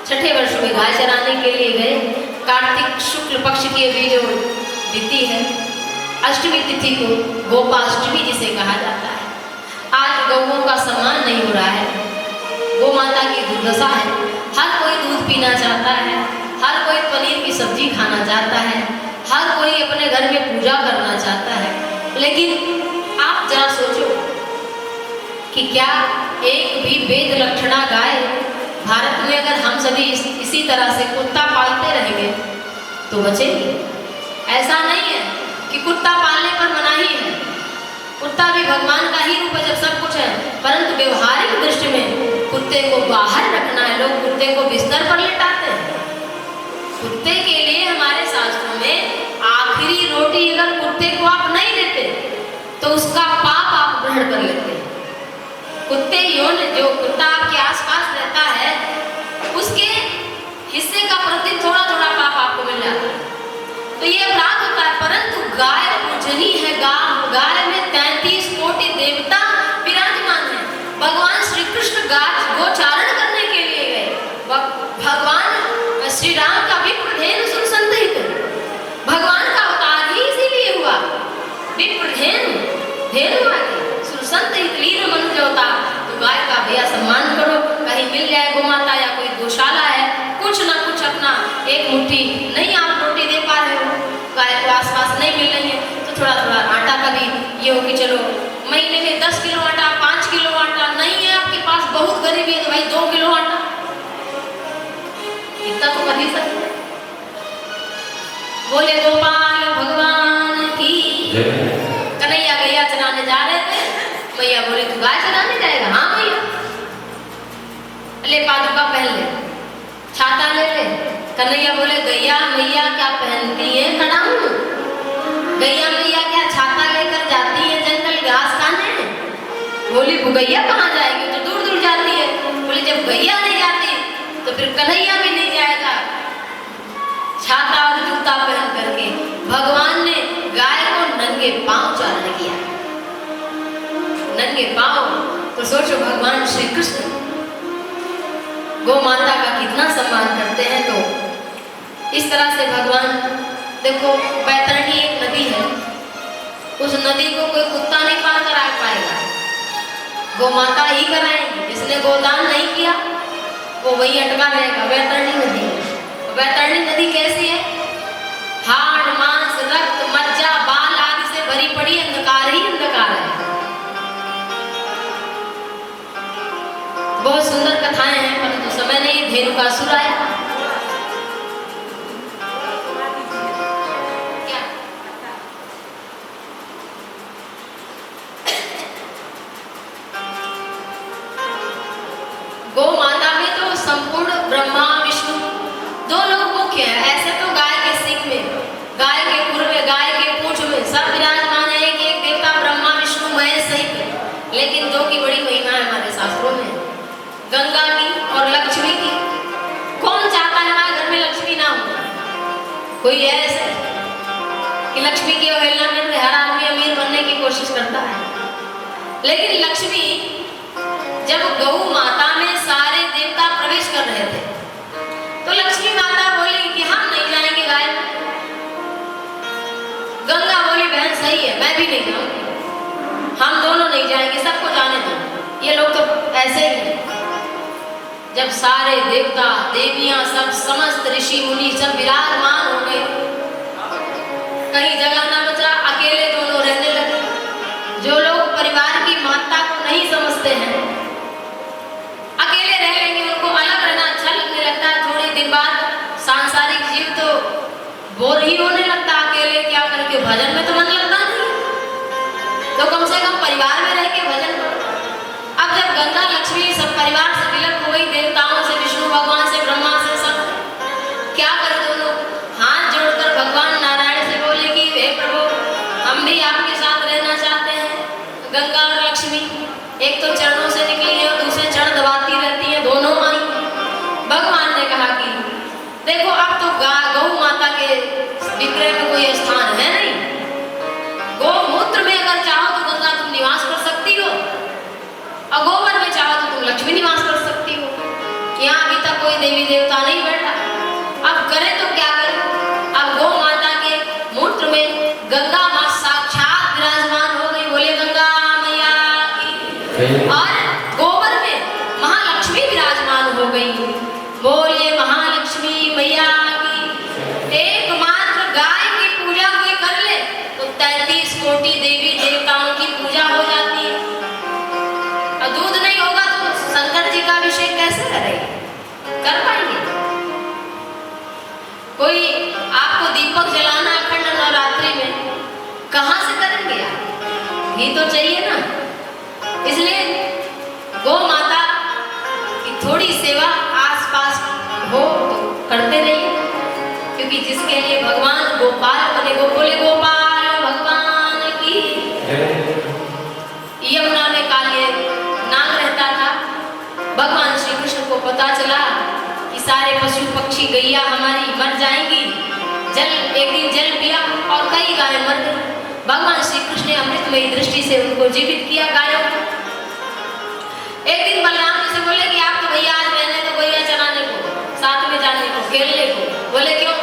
छठे वर्ष में गाय चराने के लिए गए। कार्तिक शुक्ल पक्ष की अभी जो तिथि है, अष्टमी तिथि को गोपाष्टमी जिसे कहा जाता है। आज गौओं का सम्मान नहीं हो रहा है, गौ माता की दुर्दशा है। हर कोई दूध पीना चाहता है, हर कोई पनीर की सब्जी खाना चाहता है, हर कोई अपने घर में पूजा करना चाहता है। लेकिन आप जरा सोचो कि क्या एक भी वेद लक्षणा गाय भारत में अगर हम सभी इसी तरह से कुत्ता पालते रहेंगे तो बचेगी? ऐसा नहीं है कि कुत्ता पालने पर मनाही है, कुत्ता भी भगवान का ही रूप है जब सब कुछ है, परंतु व्यवहारिक दृष्टि में कुत्ते को बाहर रखना है। लोग कुत्ते को बिस्तर पर लेटाते हैं। कुत्ते के लिए हमारे शास्त्रों में आखिरी रोटी अगर कुत्ते को आप नहीं देते तो उसका पाप आप ग्रहण कर लेते हैं। कुत्ते यौन जो कुत्ता आपके आसपास रहता है उसके हिस्से का प्रतिदिन थोड़ा थोड़ा पाप आपको मिल जाता है, तो ये अपराध होता है। परंतु गाय पूजनीय है। गाय में 33 कोटि देवता विराजमान है। भगवान श्री कृष्ण गोचारण करने के लिए गए। भगवान श्री राम का विप्रधेनु सुरसंतहित, भगवान का अवतार ही इसीलिए हुआ। विप्रधेनु धेनु सुरसंतहित लीन मनुष्य होता। तो गाय का भैया सम्मान करो। कहीं मिल जाए गौ माता या कोई गौशाला है, कुछ ना कुछ अपना एक मुट्ठी नहीं आप रोटी दे पा रहे हो, गाय को आसपास नहीं मिल रही है, तो थोड़ा थोड़ा आटा का भी ये हो कि चलो महीने में 10 किलो आटा, 5 किलो आटा नहीं है आपके पास, बहुत गरीबी है तो भाई 2 किलो आटा, इतना तो कर ही सकते। बोले गोपाल भगवान की। कन्हैया गैया चराने जा रहे थे। मैया बोले तू गाय चराने जाएगा? हाँ भैया। ले पादुका पहन ले, छाता ले ले। कन्हैया बोले गैया मैया क्या पहनती है खड़ा हूँ? गैया मैया क्या छाता लेकर जाती है जंगल घास खाने? बोली गैया कहाँ जाएगी, तो दूर दूर जाती है। बोली जब गैया नहीं जाती तो फिर कन्हैया भी नहीं जाएगा। छाता और जूता पहन करके भगवान ने गाय को नंगे पांव चारण किया। नंगे पांव, तो सोचो भगवान श्री कृष्ण गौ माता का कितना सम्मान करते हैं। तो इस तरह से भगवान देखो, बैतरणी एक नदी है, उस नदी को कोई कुत्ता नहीं पार करा पाएगा, गौ माता ही कराएगी। जिसने गोदान नहीं किया वो वही अटका रहेगा। बैतरणी नदी है। बैतरणी नदी कैसी है? हाड़ मांस रक्त मज्जा बाल आदि से भरी पड़ी अंधकार ही अंधकार है। बहुत सुंदर कथाएं हैं, परंतु समय नहीं। धेनुकासुर आया। क्या गौ माता में तो संपूर्ण ब्रह्मा विष्णु दो लोग मुख्य हैं। ऐसे तो गाय के सिंह में, गाय के खुर में, गाय के पूंछ में सब विराजमान है। एक एक देवता ब्रह्मा विष्णु महेश सहित। लेकिन दो की बड़ी महिमा है हमारे शास्त्रों में, गंगा की और लक्ष्मी की। कौन चाहता है हमारे घर में लक्ष्मी ना हो? कोई है ऐसा कि लक्ष्मी की अवहेलना करके हर आदमी अमीर बनने की कोशिश करता है। लेकिन लक्ष्मी जब गौ माता में सारे देवता प्रवेश कर रहे थे तो लक्ष्मी माता बोली कि हम नहीं जाएंगे गाय। गंगा बोली बहन सही है, मैं भी नहीं जाऊंगी, हम दोनों नहीं जाएंगे, सबको जाने दो। ये लोग तो ऐसे ही हैं। जब सारे देवता देवियां सब समस्त ऋषि मुनि सब विराजमान हो गए, कहीं जगह ना बचा, अकेले दोनों रहने लगे। जो लोग परिवार की महत्ता को नहीं समझते हैं, अकेले रह लेंगे, उनको अलग रहना अच्छा लगने लगता है। थोड़ी दिन बाद सांसारिक जीव तो बोर ही होने लगता, अकेले क्या करके भजन में तो मन लगता नहीं, तो कम से कम परिवार में रह के भजन करो। अब जब गंगा लक्ष्मी सब परिवार से विलग हो गई, देवताओं से, विष्णु भगवान से, ब्रह्मा से, सब क्या करे दोनों हाथ जोड़कर भगवान नारायण से बोले कि हे प्रभु हम भी आपके साथ रहना चाहते हैं। गंगा और लक्ष्मी एक तो चरणों से निकली है और दूसरे चरण दबाती रहती है, दोनों आई। भगवान ने कहा कि देखो अब तो गौ माता के विक्रय में कोई स्थान है नहीं। गौमूत्र में अगर चाहो तो गंगा तुम निवास कर सकती हो, और गोबर में चाहो तो तुम लक्ष्मी निवास कर सकती हो। यहाँ अभी तक कोई देवी देवता नहीं बैठा। अब करें तो क्या करें? अब गौ माता के मूत्र में गंगा माँ साक्षात विराजमान हो गई। बोले गंगा मैया की। और गोबर में महालक्ष्मी विराजमान हो गई। बोले महालक्ष्मी मैया की। एकमात्र गाय की पूजा कोई कर ले तो 33 कोटि देवी देवताओं की पूजा हो जाती है। और दूध नहीं होगा तो शंकर जी का अभिषेक कैसे करेंगे? कर पाएंगे? कोई आपको दीपक जलाना अखंड नवरात्रि में कहां से करेंगे आप? घी तो चाहिए ना। इसलिए गौ माता की थोड़ी सेवा आसपास हो तो करते रहिए, क्योंकि जिसके लिए भगवान गोपाल बने, बोले गोपाल भगवान की। यमुना में काले नाग रहता था। भगवान श्री कृष्ण को पता चला कि सारे पशु पक्षी गैया हमारी मर जाएंगी। एक दिन जल पिया और कई गायें मर गई। भगवान श्री कृष्ण ने अमृतमयी दृष्टि से उनको जीवित किया, गायों को। एक दिन बलराम जी से बोले कि आप तो भैया आज रहने तो गैया चराने को, साथ में जाने को, खेलने को। बोले क्यों?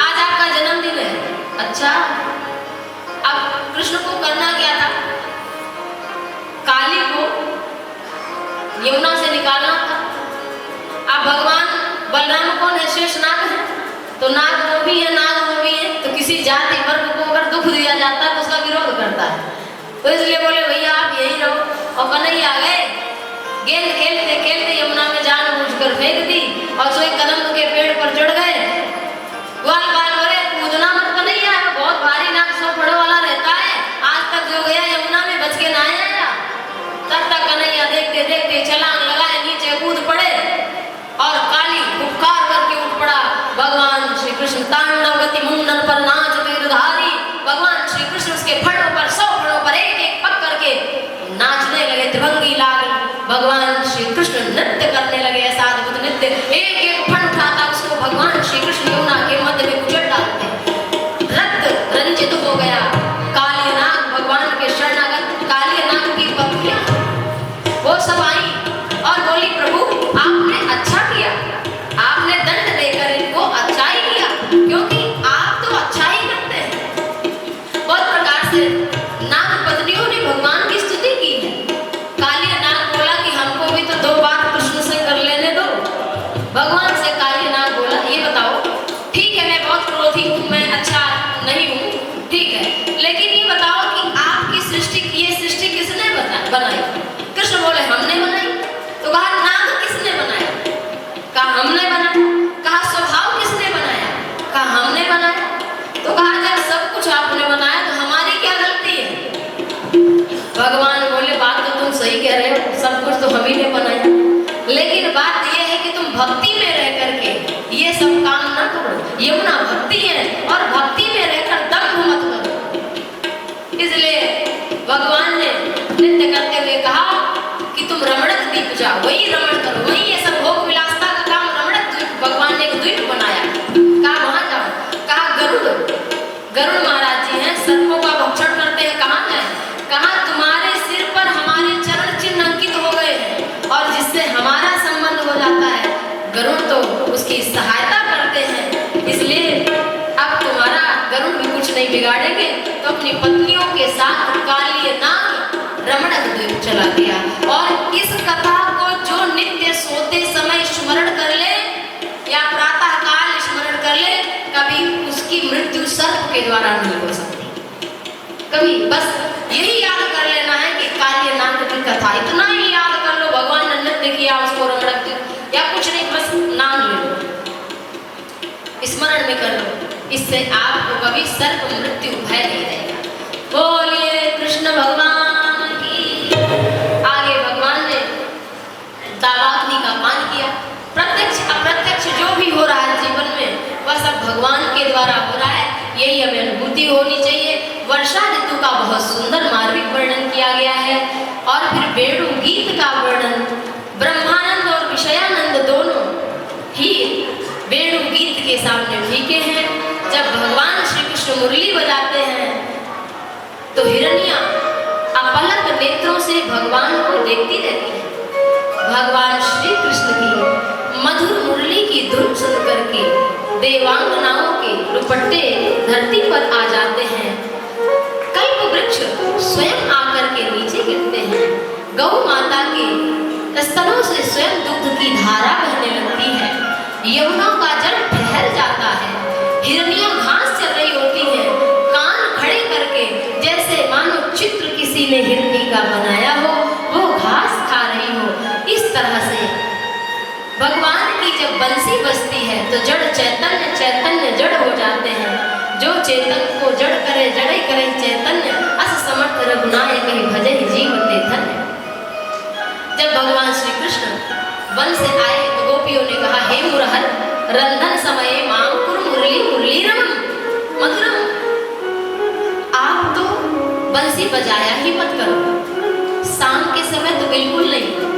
आज आपका जन्मदिन है। अच्छा, अब कृष्ण को करना क्या था? काली को यमुना से निकालना था। अब भगवान बलराम कौन है? शेष नाग है। तो नाग वो भी है, नाग वो भी है। तो किसी जाति वर्ग को अगर दुख दिया जाता है तो उसका विरोध करता है। तो इसलिए बोले भैया आप यही रहो। और कन्हैया आ गए। गेंद खेलते खेलते यमुना में जानबूझकर फेंक दी और सोए कदम के पेड़ पर चढ़ गए। ग्वाल बाल बोले कूदना मत कन्हैया, बहुत भारी नाग 100 फड़ों वाला रहता है। आज तक जो गया यमुना में बच के ना आया। तब तक कन्हैया देखते देखते छलांग लगाए, नीचे कूद पड़े और काली फुफकार करके उठ पड़ा। भगवान श्री कृष्ण तांडव गति मुंडन पर नाचते गिरधारी। भगवान श्री कृष्ण उसके फड़ों पर 100 फड़ों पर एक एक पक करके नाचने लगे, त्रिभंगी लाग। भगवान श्री कृष्ण नृत्य करने लगे, ऐसा अद्भुत नृत्य। एक एक फण उठाता उसको भगवान श्री कृष्ण यमुना के मध्य में कुचल डालते। रक्त रंजित हो गया। काली नाग भगवान के शरणागत काली नाग की पत्नियां वो सब आई और बोली प्रभु आपने अच्छा किया, आपने दंड देकर इनको अच्छा ही किया, क्योंकि आप तो अच्छा ही करते हैं। बहुत प्रकार से नाग पत्नियों ने भगवान की स्तुति की है। काली नाग बोला कि हमको भी तो 2 बार कृष्ण से कर लेने दो। भगवान से काली नाग बोला ये बताओ, ठीक है मैं बहुत क्रोधी हूँ, मैं अच्छा नहीं हूँ, ठीक है, लेकिन ये बताओ कि आपकी सृष्टि, ये सृष्टि किसने बनाई? कृष्ण बोले हमने बनाई। तो कहा नाग किसने बनाया? कहा हमने बनाया। कहा स्वभाव किसने बनाया? कहा हमने बनाया। तो कहा जब सब कुछ आपने बनाया तो हमारी क्या गलती है? भगवान बोले बात तो तुम सही कह रहे हो, सब कुछ तो हम ही ने बनाया, लेकिन बात यह है कि तुम भक्ति में रह करके ये सब काम ना करो। यमुना भक्ति है और भक्ति में रहकर दम्भ मत करो। इसलिए भगवान ने नृत्य करते हुए कहा कि तुम रमणक द्वीप जाओ, वही रमण करो, वही ये सब भोग विलासता का काम रमणक द्वीप, भगवान ने एक द्वीप बनाया। कहा वहां जाओ। कहा गरुड़ महाराज जी हैं, सर्पों का भक्षण करते हैं, कहाँ जाए? कहा तुम्हारे सिर पर हमारे चरण चिन्ह अंकित हो गए हैं और जिससे हमारा संबंध हो जाता है, गरुड़ तो उसकी सहायता करते हैं, इसलिए अब तुम्हारा गरुड़ भी कुछ नहीं बिगाड़ेंगे। तो अपनी पत्नियों के साथ काली नाग रमणक द्वीप चला गया। और इस कथा को जो नित्य सोते समय स्मरण कर ले या प्रातः काल स्मरण कर ले, कभी उसकी मृत्यु सर्प के द्वारा नहीं हो सकती। कभी बस यही याद कर लेना है कि काली नाग की कथा, इतना ही याद कर लो। भगवान ने नृत्य किया, उसको रमणक द्वीप, या कुछ नहीं, बस नाम ले लो, स्मरण में कर लो, इससे आपको कभी सर्प मृत्यु भय नहीं रहेगा। बोलिए कृष्ण भगवान की। आगे भगवान ने दावाग्नि का पान किया। प्रत्यक्ष अप्रत्यक्ष जो भी हो रहा है जीवन में वह सब भगवान के द्वारा हो रहा है, यही हमें अनुभूति होनी चाहिए। वर्षा ऋतु का बहुत सुंदर मार्मिक वर्णन किया गया है। और फिर वेणु गीत का वर्णन, ब्रह्मानंद और विषयानंद दोनों ही वेणु गीत के सामने फीके हैं। जब भगवान श्री कृष्ण मुरली बजाते हैं तो हिरनिया अपलक नेत्रों से भगवान को देखती रहती है। भगवान श्री कृष्ण की मधुर मुरली की धुन सुन करके देवांगनाओं के दुपट्टे धरती पर आ जाते हैं। कल्प वृक्ष स्वयं आकर के नीचे गिरते हैं। गौ माता के स्तनों से स्वयं दुग्ध की धारा बहने लगती है। यमुना का जल ठहर जाता है। हिरनियां घास चल रही होती हैं, कान खड़े करके, जैसे मानो चित्र किसी ने हिरनी का बनाया हो, वो घास खा रही हो। इस तरह से भगवान की जब बंसी बजती है तो जड़ चैतन्य चैतन्य जड़ हो जाते हैं। जो चेतन को जड़ करे जड़े करे चैतन्य, अस समर्थ रघुनायक कहीं भजे जीवते धन्य। जब भगवान श्री कृष्ण वन से आए तो गोपियों ने कहा, हे मुरहर रंधन समय माम कुरु मुरली मुरली रमम मधुरम। आप तो बंसी बजाया ही मत करो, शाम के समय तो बिल्कुल नहीं।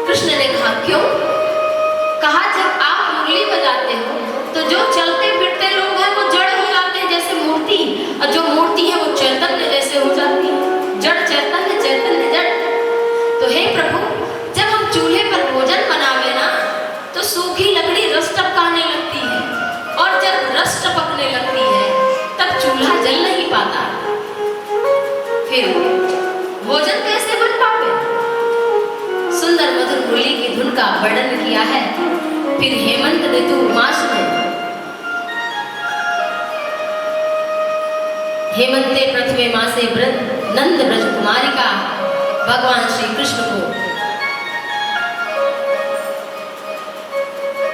कृष्ण ने कहा, क्यों? कहा, जब आप मुरली बजाते हो तो जो चलते फिरते लोग हैं वो जड़ हो जाते हैं जैसे मूर्ति, और जो मूर्ति है वो चैतन्य जैसे हो जाती है। जड़ चैतन्य चैतन्य जड़। तो हे प्रभु, जब हम चूल्हे पर भोजन बनावे ना तो सूखी लकड़ी रस टपकाने लगती है, और जब रस टपकने लगती है तब चूल्हा जल नहीं पाता। फिर भोजन कैसे बन पावे? सुंदर मधुर मुरली की धुन का वर्णन किया है। फिर हेमंत ऋतु मास में हेमंते प्रथमे मासे व्रत नंद ब्रज कुमारी का भगवान श्री कृष्ण को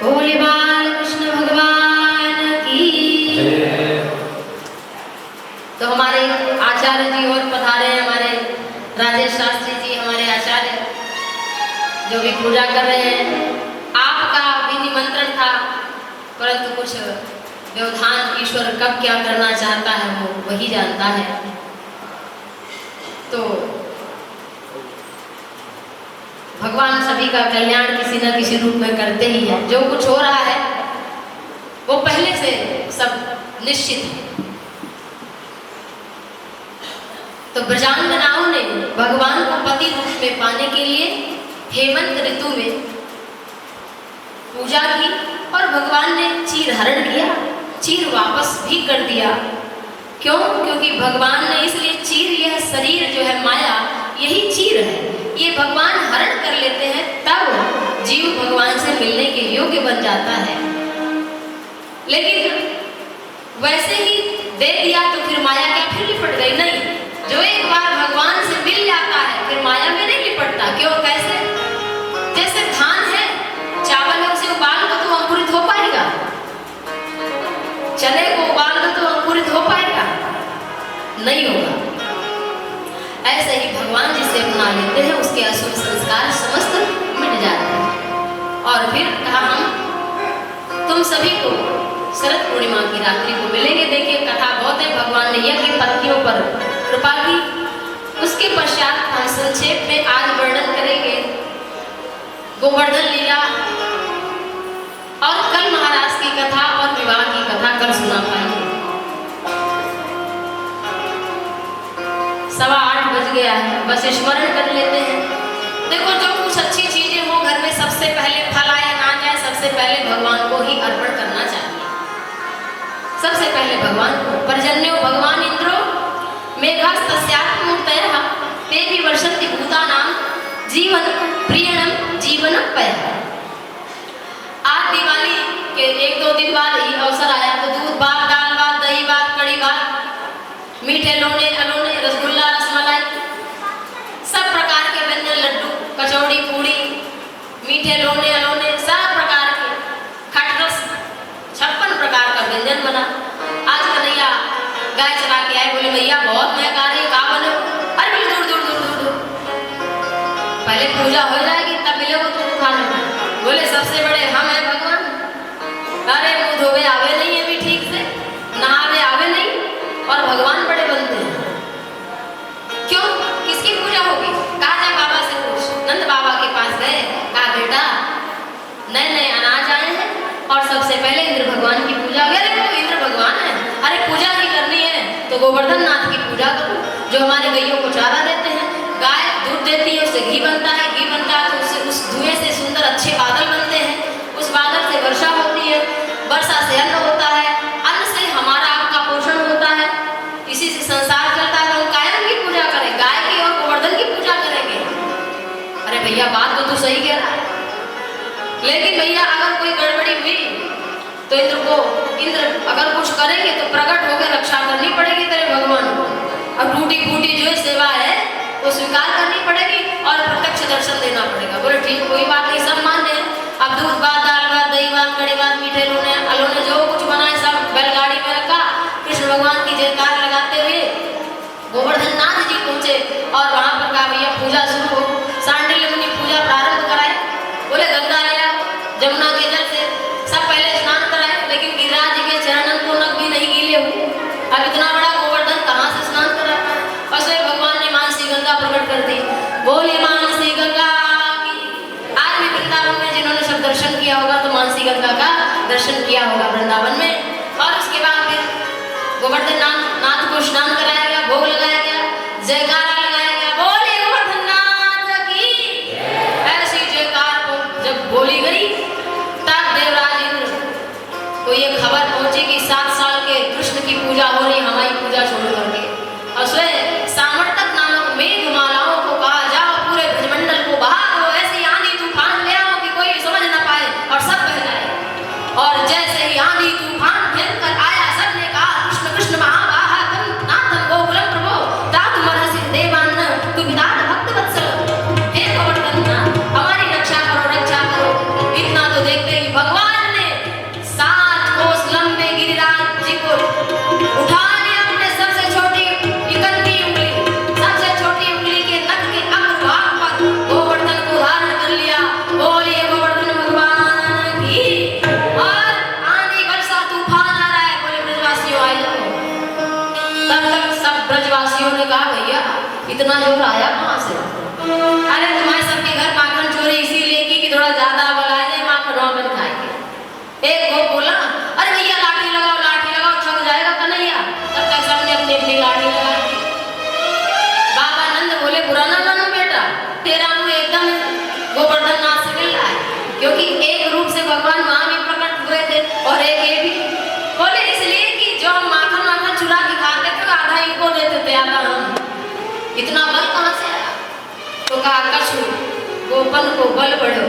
बोले बाल कृष्ण भगवान की। तो हमारे आचार्य जी और पधारे हैं, हमारे राजेश शास्त्री जी हमारे आचार्य जो भी पूजा कर रहे हैं। आपका भी निमंत्रण था, परंतु कुछ व्यवधान, ईश्वर कब क्या करना चाहता है वो वही जानता है। तो भगवान सभी का कल्याण किसी न किसी रूप में करते ही है। जो कुछ हो रहा है वो पहले से सब निश्चित है। तो ब्रजांगनाओं ने भगवान को पति रूप में पाने के लिए हेमंत ऋतु में पूजा की, और भगवान ने चीर हरण किया, चीर वापस भी कर दिया। क्यों? क्योंकि भगवान ने इसलिए चीर, यह शरीर जो है माया यही चीर है, ये भगवान हरण कर लेते हैं तब जीव भगवान से मिलने के योग्य बन जाता है। लेकिन वैसे ही दे दिया तो फिर माया क्या फिर लिपट गई? नहीं, जो एक बार भगवान से मिल जाता है फिर माया में नहीं लिपटता। क्यों? कैसे? जैसे धान है, चावल है, उसे उबाल दो तो अंकुरित हो पाएगा? चने को उबाल दो तो अंकुरित हो पाएगा? नहीं होगा। ऐसे ही भगवान जिसे अपना लेते हैं उसके अशुभ संस्कार समस्त मिट जाते हैं। और फिर कहा, हम तुम सभी को शरद पूर्णिमा की रात्रि को मिलेंगे। देखिए कथा बहुत है, भगवान ने यज्ञ पत्तियों पर कृपा की। उसके पश्चात हम संक्षेप में आज वर्णन करेंगे गोवर्धन लीला, और कल महाराज की कथा और विवाह की कथा कल सुना पाएंगे। 7:15 बज गया है, बस स्मरण कर लेते हैं। देखो, जो कुछ अच्छी चीजें हो घर में सबसे पहले फल आए ना जाए, सबसे पहले भगवान को ही अर्पण करना चाहिए। सबसे पहले भगवान को। पर्जन्यो भगवान इंद्रो मेघास्तस्यात्मूर्तयः तेभि वर्षन्ति भूतानां जीवन प्रियणम जीवन पय। आज दिवाली के 1-2 दिन बाद ही अवसर आया तो दूध भात, दाल भात, दही भात, कड़ी भात, मीठे लोने अलोने, रसगुल्ला, रसमलाई, सब प्रकार के व्यंजन, लड्डू, कचौड़ी, पूड़ी, मीठे लोने अलोने, सब प्रकार के खटरस 56 प्रकार का व्यंजन बना। आज कन्हैया गाय चला के आए, बोले भैया बहुत महंगा रही, कहाँ बने? अरे बोले दूर दूर दूर दूर दूर, पहले पूजा हो जाएगी तब मिलेगा तुम खाने में। बोले सबसे बड़े हम हैं भगवान। अरे मुँह धोवे आवे नहीं है भी ठीक से, नहावे आवे नहीं, और भगवान बड़े बनते हैं। क्यों? किसकी पूजा होगी? कहा जाए बाबा से पूछ। नंद बाबा के पास गए, कहा बेटा नए नए अनाज आए हैं और सबसे पहले इंद्र भगवान की पूजा। अरे वो इंद्र भगवान है, अरे पूजा नहीं करनी है तो गोवर्धन नाथ की पूजा करो, जो हमारे गैयों को चारा देते हैं। गाय दूध देती है, उससे घी बनता है, घी बनता है तो उससे उस धुएं से सुंदर अच्छे बादल बनते लेकिन भैया अगर कोई गड़बड़ी हुई तो इंद्र अगर कुछ करेंगे तो प्रकट होकर रक्षा करनी पड़ेगी तेरे भगवान को। और टूटी फूटी जो सेवा है वो स्वीकार करनी पड़ेगी और प्रत्यक्ष दर्शन देना पड़ेगा। बोले ठीक, कोई बात नहीं, सब मान रहे। अब दूध बात, दाल बात, दही बात, कड़ी बात, मीठे लोने अलोने जो कुछ बनाए सब बैलगाड़ी में रखा। कृष्ण भगवान की जयकार लगाते हुए गोवर्धन नाथ जी पहुंचे और वहां पर कहा भैया पूजा शुरू हो। सांडिल्य मुनि पूजा प्रारंभ कराए। बोले गंगा लिया जमुना के जल से सब पहले स्नान कराए, लेकिन गिरिराज जी के चरणन को नख भी नहीं गीले हुए। अब इतना बड़ा गोवर्धन कहाँ से स्नान करा पाए? और स्वयं भगवान ने मानसी गंगा प्रकट कर दी। बोली मानसी गंगा की। आज भी वृंदावन में जिन्होंने सब दर्शन किया होगा तो मानसी गंगा का दर्शन किया होगा वृंदावन में। और उसके बाद फिर गोवर्धन नाथ को स्नान कराया गया, भोग लगाया गया, जयकारा लगाया गया। बोले गोवर्धन नाथ की। ऐसी जयकार को जब बोली गई तब देवराज इंद्र को ये खबर पहुंची कि 7 साल के कृष्ण की पूजा हो रही, हमारी पूजा छोड़ करके। और स्वयं सामर्थक नामक मेघमालाओं को कहा जाओ पूरे ब्रजमंडल को बहाओ, ऐसी आंधी तूफान ले आओ कि कोई समझ न पाए और सब बह जाए। और जैसे ही आंधी तूफान भयंकर आया सबने कहा कृष्ण कृष्ण महाबाहा तम नाथम गोकुलम प्रभो तातु मरहसि देवान्न तु विदात भक्त वत्सल। हे गोवर्धन नाथ हमारी रक्षा करो। इतना तो देखते ही भगवान ने 7 कोस लंबे गिरिराज जी को उठा लिया अपने सबसे छोटी इकनती उंगली, सबसे छोटी उंगली के नख के अग्रभाग पर गोवर्धन को धारण कर लिया। बोलिए गोवर्धन भगवान की। और आंधी वर्षा तूफान आ रहा है। बोले ब्रजवासियों आए जाओ। तब तक सब ब्रजवासियों ने कहा भैया इतना जोर आया कहाँ से? अरे तुम्हारे सबके घर माखन चोरी इसीलिए की कि थोड़ा ज्यादा बनाए जाए, माखन खाएंगे। एक को बोला अरे भैया लाठी लगाओ थक जाएगा कन्हैया। तब तक सबने अपनी अपनी लाठी लगा दी। बाबा नंद बोले बुरा ना मानो बेटा, तेरा मुंह एकदम गोवर्धन नाथ से मिल रहा है, क्योंकि एक रूप से भगवान वहां भी प्रकट हुए थे और एक ये भी। बोले इसलिए कि जो हम माखन चुरा के खाते थे आधा इनको देते थे, आधा हम। इतना बल कहाँ से आया? तो कहा कछु गोपन को बल बढ़ो।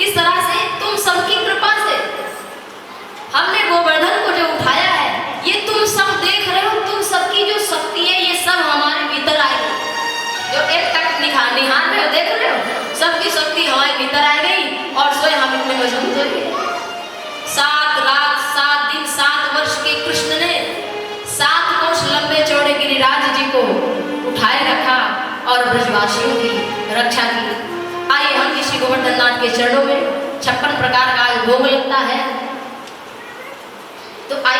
इस तरह से तुम सबकी कृपा से हमने गोवर्धन को जो उठाया है, ये तुम सब देख रहे हो, तुम सबकी जो शक्ति है ये सब हमारे भीतर आई। जो एक तक निहार रहे हो, देख रहे हो, सबकी शक्ति हमारे भीतर आ गई और स्वयं हम इतने मजबूत हो गए। 7 रात 7 दिन 7 वर्ष के कृष्ण ने 7 कोस लंबे चौड़े गिरिराज जी को उठाए रखा और ब्रजवासियों की रक्षा की। आइए हम श्री गोवर्धन नाथ के चरणों में 56 प्रकार का भोग लगता है। तो